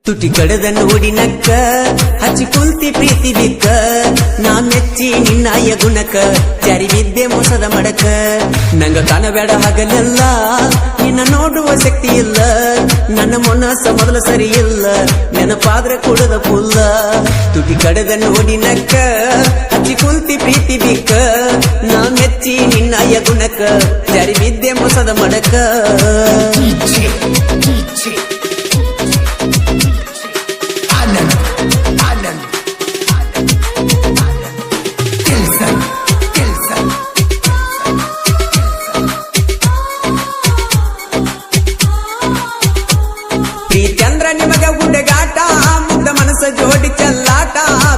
ತುಟಿ ಕಡದ ನೋಡಿ ನಕ್ಕ ಹಚ್ಚಿ ಕುಂತಿ ಪ್ರೀತಿ ಬಿಕ್ಕ ನಾ ಮೆಚ್ಚಿ ನಿನ್ನಾಯ ಗುಣಕ ಜಾರಿ ವಿದ್ಯೆ ಮೋಸದ ಮಡಕ ನಂಗ ಕಾಣಬೇಡ ಹಾಗಲೆಲ್ಲ ನಿನ್ನ ನೋಡುವ ಶಕ್ತಿ ಇಲ್ಲ ನನ್ನ ಮನಸ್ಸ ಮೊದಲು ಸರಿ ಇಲ್ಲ ನೆನಪಾದ್ರೆ ಕೊಡದ ಪುಲ್ಲ ತುಟಿ ಕಡದ ನೋಡಿ ನಕ್ಕ ಹಚ್ಚಿ ಕುಂತಿ ಪ್ರೀತಿ ಬಿಕ್ಕ ನಾ ಮೆಚ್ಚಿ ನಿನ್ನಾಯ ಗುಣಕ ಜಾರಿ ವಿದ್ಯೆ ಮೋಸದ ಮಡಕ ಪ್ರೀತ್ಯಂದ್ರ ನಿಮಗ ಗುಡ್ಡಗಾಟ ಮುಗ್ಧ ಮನಸ್ಸ ಜೋಡಿ ಚೆಲ್ಲಾಟ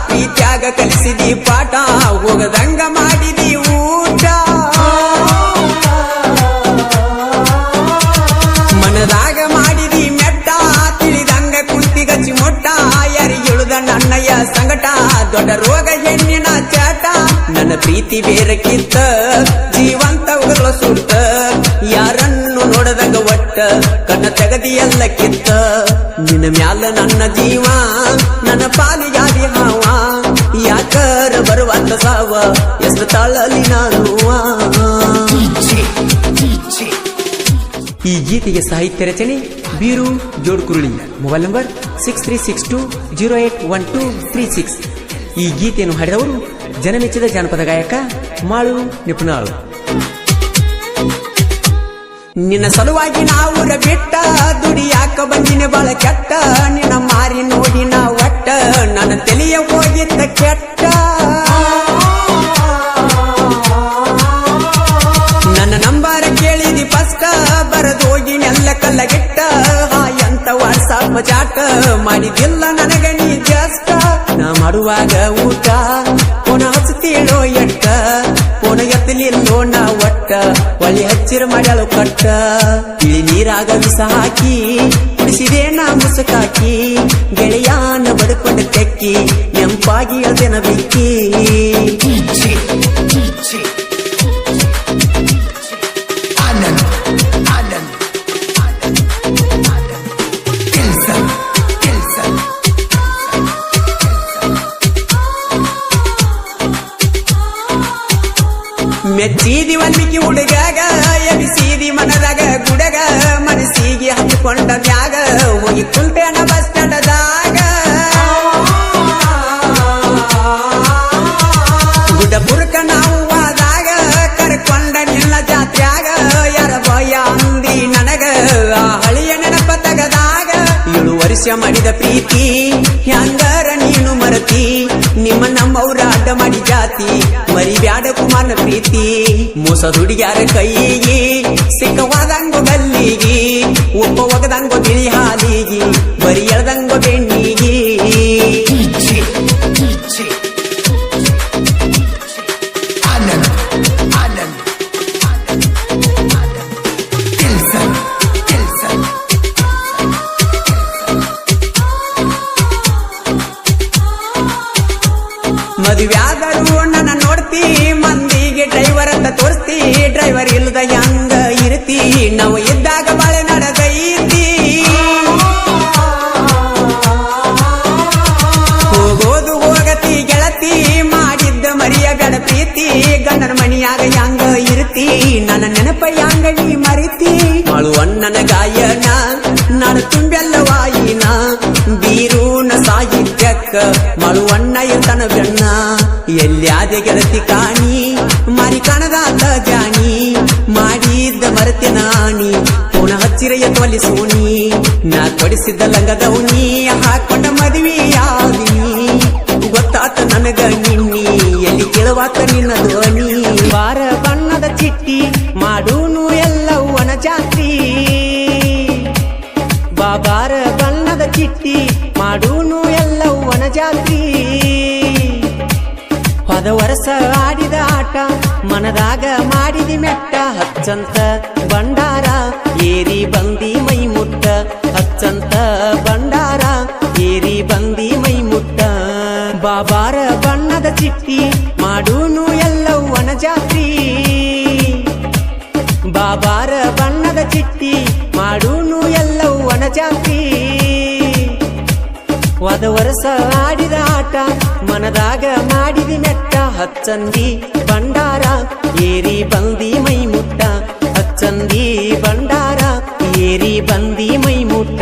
ಪ್ರೀತ್ಯಾಗ ಕಲಿಸಿದಿ ಪಾಠ ಹೋಗದಂಗ ಮಾಡಿದಿ ಊಟ ಮನದಾಗ ಮಾಡಿದಿ ಮೆಟ್ಟ ತಿಳಿದಂಗ ಕುಂತಿ ಗಚ್ಚಿ ಮೊಟ್ಟ ಯಾರಿಗೆಳುದ ನನ್ನಯ್ಯ ಸಂಗಟ ದೊಡ್ಡ ರೋಗ ಹೆಣ್ಣಿನ ಚಾಟ ನನ್ನ ಪ್ರೀತಿ ಬೇರಕ್ಕಿತ್ತ ಜೀವಂತ ಉಗುಳ ಸುಟ್ಟ ಯಾರನ್ನು ನೋಡದಂಗ ಒಟ್ಟ ಕಣ್ಣ ತೆಗದಿ ಎಲ್ಲ ಕಿತ್ತ ನಿನ್ನ ಮ್ಯಾಲ ನನ್ನ ಜೀವ ನನ್ನ ಪಾಲಿಯಾದಿ ಹಾವ ಯಾಕರ ಬರುವಂತ ಸಾವ ಎಷ್ಟು ತಾಳಲಿ ನಾನು ಈ ಗೀತೆಗೆ ಸಾಹಿತ್ಯ ರಚನೆ ಬೀರು ಜೋಡ್ಕುರುಳಿ ಮೊಬೈಲ್ ನಂಬರ್ 6362081236 ಈ ಗೀತೆಯನ್ನು ಹಾಡಿದವರು ಜನಮೆಚ್ಚಿದ ಜಾನಪದ ಗಾಯಕ ಮಾಳು ನಿಪುಣಾಳು ನಿನ್ನ ಸಲುವಾಗಿ ನಾವುರ ಬಿಟ್ಟ ದುಡಿಯಾಕ ಬಂದಿನ ಬಾಳ ಕೆಟ್ಟ ನಿನ್ನ ಮಾರಿ ನೋಡಿ ನಾ ಒಟ್ಟ ನನ್ನ ತಲೆಯ ಹೋಗಿದ್ದ ಕೆಟ್ಟ ನನ್ನ ನಂಬರ ಕೇಳಿದಿ ಫಸ್ಟ್ ಬರದೋಗಿ ನೆಲ್ಲ ಕಲ್ಲಗಿಟ್ಟ ಎಂತ ವಾಟ್ಸಾಪ್ ಚಾಟ ಮಾಡಿದಿಲ್ಲ ನನಗ ನೀ ಜಸ್ಟ್ ನಾ ಮಾಡುವಾಗ ಊಟ ಪುನ ಹಚ್ಚತೀಳೋ ಎಟ್ಟ ಪುನ ಎತ್ತಲಿಲ್ಲೋ ನಾ ಒಟ್ಟ ಒಳ್ಳೆ ಹಚ್ಚಿರ ಮಾಡ್ಯಾಳು ಕಟ್ಟ ಇಳಿ ನೀರಾಗ ವಿಷ ಹಾಕಿ ಕುಡಿಸಿದೆ ನಾ ಮುಸುಕಾಕಿ ಗೆಳೆಯಾನ ಬಡ್ಕೊಂಡ ತೆಕ್ಕಿ ನೆಂಪಾಗಿ ಅದೇನ ಬಿಕ್ಕಿ ಮೆಚ್ಚಿದಿ ಒಂದಿಕ್ಕಿ ಹುಡುಗಾಗ ಎಬಿಸಿದಿ ಮನದಾಗ ಗುಡಗ ಮನಸ್ಸಿಗೆ ಹಚ್ಚಿಕೊಂಡ ಮ್ಯಾಗ ಹೋಗಿ ಕುಂತೇನ ಬಸ್ ಸ್ಟ್ಯಾಂಡದಾಗ ಗುಡ್ಡಪುರಕ ನಾವು ಆದಾಗ ಕರ್ಕೊಂಡ ನಿನ್ನ ಜಾತ್ರ್ಯಾಗ ಯಾರ ಭಯ ಅಂದಿ ನನಗ ಆ ಹಳಿಯ ನೆನಪ ತಗದಾಗ 7 ವರ್ಷ ಮಾಡಿದ ಪ್ರೀತಿ ಹ್ಯಾಂಗರ ನೀನು ಮರತಿ ನಿಮ್ಮ ನಮ್ಮವ್ರ ಅಡ್ಡ ಮಾಡಿ ಜಾತಿ ಮರಿ ಬ್ಯಾಡ ಕುಮಾರನ ಪ್ರೀತಿ ಮೋಸ ದುಡಿಯಾರ ಕೈಯಿಗೆ ಸಿಕ್ಕವಾದಂಗೋ ಗಲ್ಲಿಗಿ ಒಬ್ಬ ಒಗದಂಗೋ ಬಿಳಿ ಹಾಲಿಗಿ ಬರಿ ಎಳ್ದಂಗೋ ಬೆಣ್ಣಿಗಿ ಮದುವ್ಯಾದರೂ ನನ್ನ ನೋಡ್ತಿ ಮಂದಿಗೆ ಡ್ರೈವರ್ ಅಂತ ತೋರಿಸ್ತಿ ಡ್ರೈವರ್ ಇಲ್ಲದ ಹೆಂಗ ಇರ್ತಿ ನಾವು ಇದ್ದಾಗ ಬಾಳೆ ನಡೆದೈತಿ ಹೋಗೋದು ಹೋಗತಿ ಗೆಳತಿ ಮಾಡಿದ್ದ ಮರಿಯ ಬೇಡ ಪ್ರೀತಿ ಗಂಡನ ಮಣಿಯಾಗ ಹೆಂಗ ಇರ್ತಿ ನನ್ನ ನೆನಪ ಹೆಂಗ ನೀ ಮರಿತಿ ಮಾಳು ಅಣ್ಣನ ಗಾಯನ ನಾನು ತುಂಬೆಲ್ಲವಾಯಿನ ಬೀರೂನ ಸಾಹಿತ್ಯಕ್ಕ ಮಾಳು ಅಣ್ಣ ಇರ್ತಾನ ಬೆಣ್ಣ ಎಲ್ಯಾದೆ ಗೆಳತಿ ಕಾಣಿ ಮಾರಿ ಕಾಣದಾತ ಜಾಣಿ ಮಾಡಿದ್ದ ಮರತೆ ನಾಣಿ ಪುನಃ ಹಚ್ಚಿರೆಯ ತೊಲಿ ಸೋಣಿ ನಾ ಕೊಡಿಸಿದ್ದ ಲಂಗದೌನಿ ಹಾಕೊಂಡ ಮದುವೆಯಾದಿ ಗೊತ್ತಾತ ನನಗ ನಿನ್ನಿ ಎಲ್ಲಿ ಕೇಳುವಾತ ನಿನ್ನ ಧ್ವನಿ ವಾರ ಬಣ್ಣದ ಚಿಟ್ಟಿ ಮಾಡೂನು ಎಲ್ಲವನ ಜಾತ್ರಿ ಬಾಬಾರ ಬಣ್ಣದ ಚಿಟ್ಟಿ ಮಾಡೂನು ಎಲ್ಲವನ ಜಾತ್ರಿ ಹೋದ ವರ್ಷ ಆಡಿದ ಆಟ ಮನದಾಗ ಮಾಡಿದಿ ಮೆಟ್ಟ ಹಚ್ಚಂತ ಬಂಡಾರ ಏರಿ ಬಂದಿ ಮೈ ಮುಟ್ಟ ಹಚ್ಚಂತ ಬಂಡಾರ ಏರಿ ಬಂದಿ ಮೈ ಮುಟ್ಟ ಬಾಬಾರ ಬಣ್ಣದ ಚಿಟ್ಟಿ ಮಾಡೂನು ಎಲ್ಲವನ ಜಾತ್ರಿ ಬಾಬಾರ ಬಣ್ಣದ ಚಿಟ್ಟಿ ಮಾಡೂನು ಎಲ್ಲವನ ಜಾತ್ರಿ ಹೋದ ವರ್ಷ ಆಡಿದ ಆಟ ಮನದಾಗ ಮಾಡಿದಿ ಮೆಟ್ಟ ಹಚ್ಚಂದಿ ಬಂಡಾರ ಏರಿ ಬಂದಿ ಮೈ ಮುಟ್ಟ ಹಚ್ಚಂದಿ ಬಂಡಾರ ಏರಿ ಬಂದಿ ಮೈ ಮುಟ್ಟ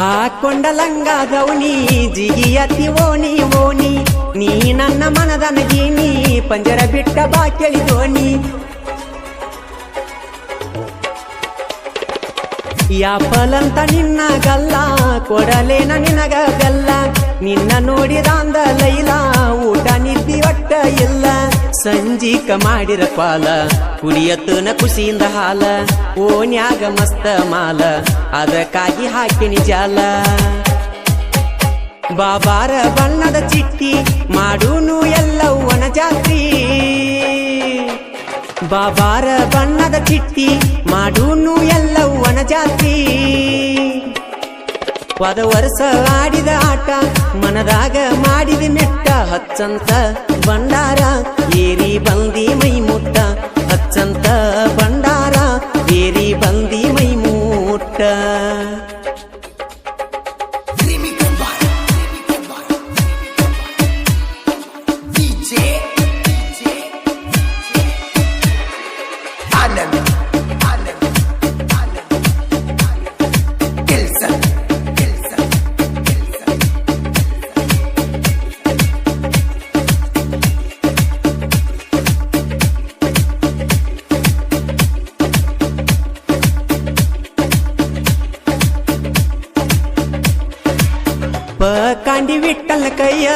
ಹಾಕೊಂಡ ಲಂಗಾದವನಿ ಜಿಗಿಯತಿ ಓಣಿ ಓಣಿ ನೀ ನನ್ನ ಮನದನಗೀನಿ ಪಂಜರ ಬಿಟ್ಟ ಬಾ ಕೇಳಿದೋಣಿ ಯಾಪಲಂತ ನಿನ್ನ ಗಲ್ಲ ಕೊಡಲೇನ ನಿನಗ ಬೆಲ್ಲ ನಿನ್ನ ನೋಡಿದಾಂದ ಲೈಲ ಊಟ ನಿದ್ದಿ ಒಟ್ಟ ಇಲ್ಲ ಸಂಜೀಕ ಮಾಡಿರ ಪಾಲ ಕುಡಿಯತ್ತನ ಖುಷಿಯಿಂದ ಹಾಲ ಓನ್ಯಾಗ ಮಸ್ತ ಮಾಲ ಅದಕ್ಕಾಗಿ ಹಾಕಿನಿ ಜಾಲ ಬಾಬಾರ ಬಣ್ಣದ ಚಿಟ್ಟಿ ಮಾಡೂನು ಎಲ್ಲವ್ವನ ಜಾತ್ರಿ ಬಾಬಾರ ಬಣ್ಣದ ಚಿಟ್ಟಿ ಮಾಡೂನು ಎಲ್ಲವ್ವನ ಜಾತ್ರಿ ಹೋದ ವರ್ಷ ಆಡಿದ ಆಟ ಮನದಾಗ ಮಾಡಿದ ಮೆಟ್ಟ ಹಚ್ಚಂತ ಬಂಡಾರ ಏರಿ ಬಂದಿ ಮೈ ಮುಟ್ಟ ಹಚ್ಚಂತ ಬಂಡಾರ ಏರಿ ಬಂದಿ ಮೈ ಮುಟ್ಟ ಕಾಂಡಿ ವಿಟ್ಟಲ್ಲ ಕೈಯ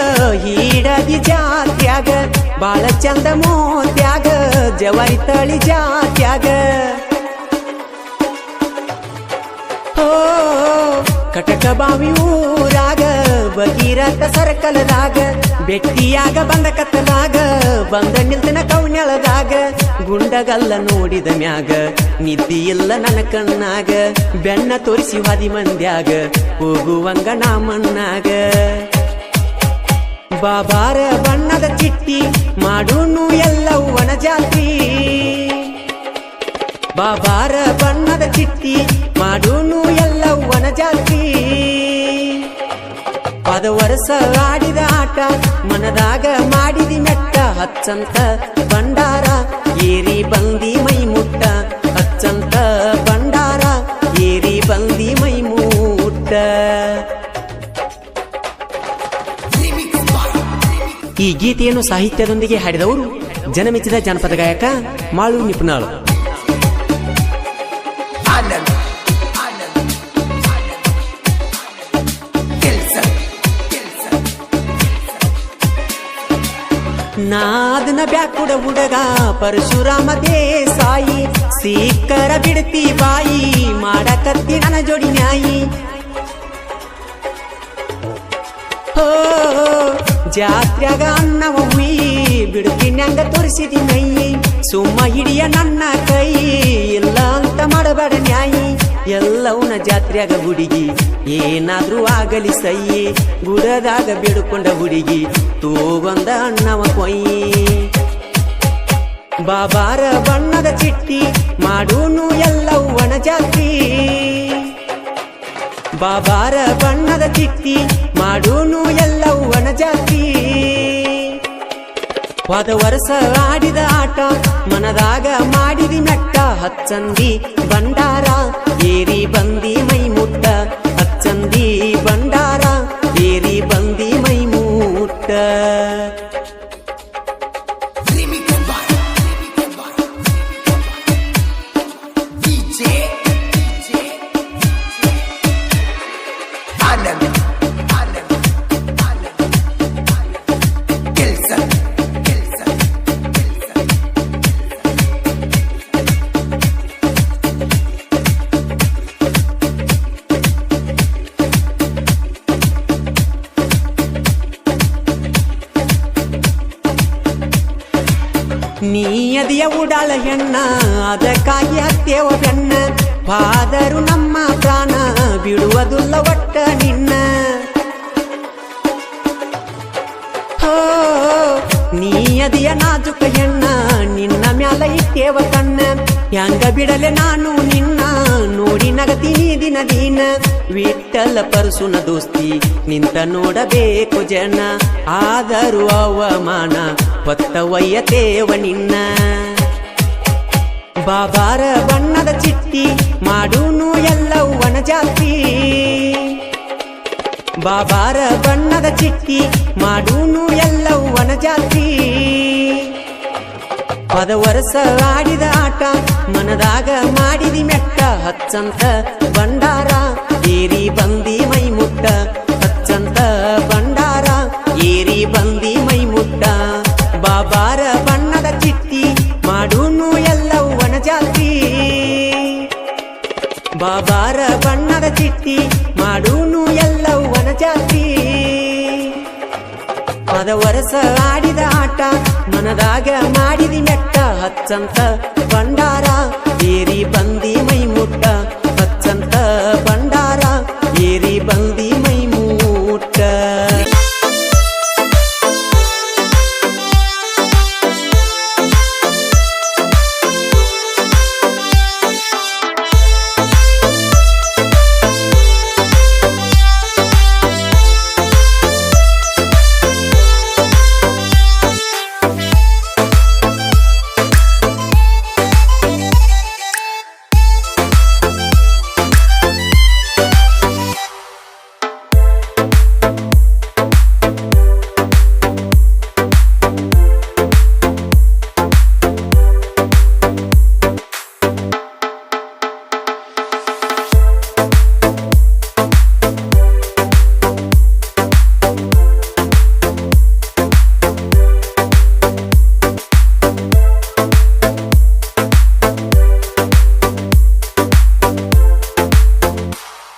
ಹೀಡದಿ ಜಾತ್ಯಾಗ ಬಾಳ ಚಂದ ಮೋತ್ಯಾಗ ಜವಾರಿ ತಳಿ ಜಾತ್ಯಾಗ ಹೋ ಕಟಕ ಬಾವಿ ಊರಾಗ ಭಗೀರಥ ಸರ್ಕಲದಾಗ ಬೆಟ್ಟಿಯಾಗ ಬಂದ ಕತ್ತಲಾಗ ಬಂದ ನಿಲ್ತನ ಕೌನ್ಯಳದಾಗ ಗುಂಡಗಲ್ಲ ನೋಡಿದ ಮ್ಯಾಗ ನಿದ್ದಿ ಇಲ್ಲ ನನ್ನ ಕಣ್ಣಾಗ ಬೆನ್ನ ತೋರಿಸಿ ಹಾದಿ ಮಂದ್ಯಾಗ ಹೋಗುವಂಗ ನಾ ಮಣ್ಣಾಗ ಬಾಬಾರ ಬಣ್ಣದ ಚಿಟ್ಟಿ ಮಾಡೂನು ಎಲ್ಲವ್ವನ ಜಾತ್ರಿ ಬಾಬಾರ ಬಣ್ಣದ ಚಿಟ್ಟಿ ಮಾಡೂನು ಎಲ್ಲವ್ವನ ಜಾತ್ರಿ ಹೋದ ವರ್ಷ ಆಡಿದ ಆಟ ಮನದಾಗ ಮಾಡಿದಿ ಮೆಟ್ಟ ಹಚ್ಚಂತ ಬಂಡಾರ ಏರಿ ಬಂದಿ ಮೈ ಮುಟ್ಟ ಹಚ್ಚಂತ ಬಂಡಾರ ಏರಿ ಬಂದಿ ಮೈ ಮುಟ್ಟ ಈ ಗೀತೆಯನ್ನು ಸಾಹಿತ್ಯದೊಂದಿಗೆ ಹಾಡಿದವರು ಜನಮೆಚ್ಚಿದ ಜಾನಪದ ಗಾಯಕ ಮಾಳು ನಿಪುಣಾಳು. ನಾದನ ಬ್ಯಾಕುಡ ಹುಡುಗ ಪರಶುರಾಮ ದೇಸಾಯಿ ಸಿಕ್ಕರ ಬಿಡ್ತಿ ಬಾಯಿ ಮಾಡಕತ್ತಿ ನನ್ನ ಜೋಡಿ ನ್ಯಾಯಿ ಹೋ ಜಾತ್ರ್ಯಾಗ ಅನ್ನವ ಹುಯಿ ಬಿಡುತ್ತಿನ್ಯಂಗ ತೋರಿಸಿದಿ ಮೈ ಸುಮ್ಮ ಹಿಡಿಯ ನನ್ನ ಕೈ ಇಲ್ಲ ಅಂತ ಮಾಡಬೇಡ ನ್ಯಾಯಿ ಎಲ್ಲವನ ಜಾತ್ರ್ಯಾಗ ಹುಡುಗಿ ಏನಾದ್ರೂ ಆಗಲಿ ಸೈ ಗುಡದಾಗ ಬಿಡುಕೊಂಡ ಹುಡುಗಿ ತೂಗೊಂದ ಅಣ್ಣವ ಕೊಯ್ಯಿ ಬಾಬಾರ ಬಣ್ಣದ ಚಿಟ್ಟಿ ಮಾಡೂನು ಎಲ್ಲವ್ವನ ಜಾತ್ರಿ ಬಾಬಾರ ಬಣ್ಣದ ಚಿಟ್ಟಿ ಮಾಡೂನು ಎಲ್ಲವ್ವನ ಜಾತ್ರಿ ಹೋದ ವರ್ಷ ಆಡಿದ ಆಟ ಮನದಾಗ ಮಾಡಿದಿ ಮೆಟ್ಟ ಹಚ್ಚಂದಿ ಬಂಡಾರ ಏರಿ ಬಂದಿ ಮೈ ಮುಟ್ಟ ಹಚ್ಚಂದಿ ಬಂಡಾರ ಏರಿ ಬಂದಿ ಮೈ ಮುಟ್ಟ ನೀ ಅದಿಯ ಉಡಾಳ ಹೆಣ್ಣ ಅದಕ್ಕಾಗಿ ಹತ್ತೇವ ಬೆನ್ನ ಆದರೂ ನಮ್ಮ ಪ್ರಾಣ ಬಿಡುವುದಿಲ್ಲ ಒಟ್ಟ ನಿನ್ನ. ಹೋ ನೀ ಅದಿಯ ನಾಜುಕ ಹೆಣ್ಣ, ನಿನ್ನ ಮ್ಯಾಲ ಇಟ್ಟೇವ ಕಣ್ಣ. ಹ್ಯಾಂಗ ಬಿಡಲೆ ನಾನು ನಿನ್ನ ನೋಡಿ ನಗತೀನಿ ದಿನ ದಿನ. ವಿಠಲ ಪರಸುನ ದೋಸ್ತಿ ನಿಂತ ನೋಡಬೇಕು ಜನ, ಆದರೂ ಅವಮಾನ ಹೊತ್ತ ಒಯ್ಯತೇವ ನಿನ್ನ. ಬಾಬಾರ ಬಣ್ಣದ ಚಿಟ್ಟಿ ಮಾಡೂನು ಎಲ್ಲವನ ಜಾತಿ, ಬಾಬಾರ ಬಣ್ಣದ ಚಿಟ್ಟಿ ಮಾಡೂನು ಎಲ್ಲವನ ಜಾತಿ. ಪದ ವರ್ಷ ಆಡಿದ ಆಟ ಮನದಾಗ ಮಾಡಿದಿ ಮೆಟ್ಟ, ಹಚ್ಚಂತ ಬಂಡಾರ ಏರಿ ಬಂದಿ ಮೈ ಮುಟ್ಟ, ಹಚ್ಚಂತ ಬಂಡಾರ ಏರಿ ಬಂದಿ ಮೈ ಮುಟ್ಟ. ಬಾಬಾರ ಬಣ್ಣದ ಚಿಟ್ಟಿ ಮಾಡೂನು ಎಲ್ಲವನ ಜಾತಿ, ಬಾಬಾರ ಬಣ್ಣದ ಚಿಟ್ಟಿ ಮಾಡೂನು ಎಲ್ಲವನ ಜಾತಿ. ಪದ ವರ್ಷ ಆಡಿದ ಆಟ ಮನದಾಗ ಮಾಡಿದಿ ಮೆಟ್ಟ, ಹಚ್ಚಂತ ಬಂಡಾರ ಏರಿ ಬಂದಿ ಮೈ ಮುಟ್ಟ, ಹಚ್ಚಂತ ಬಂಡ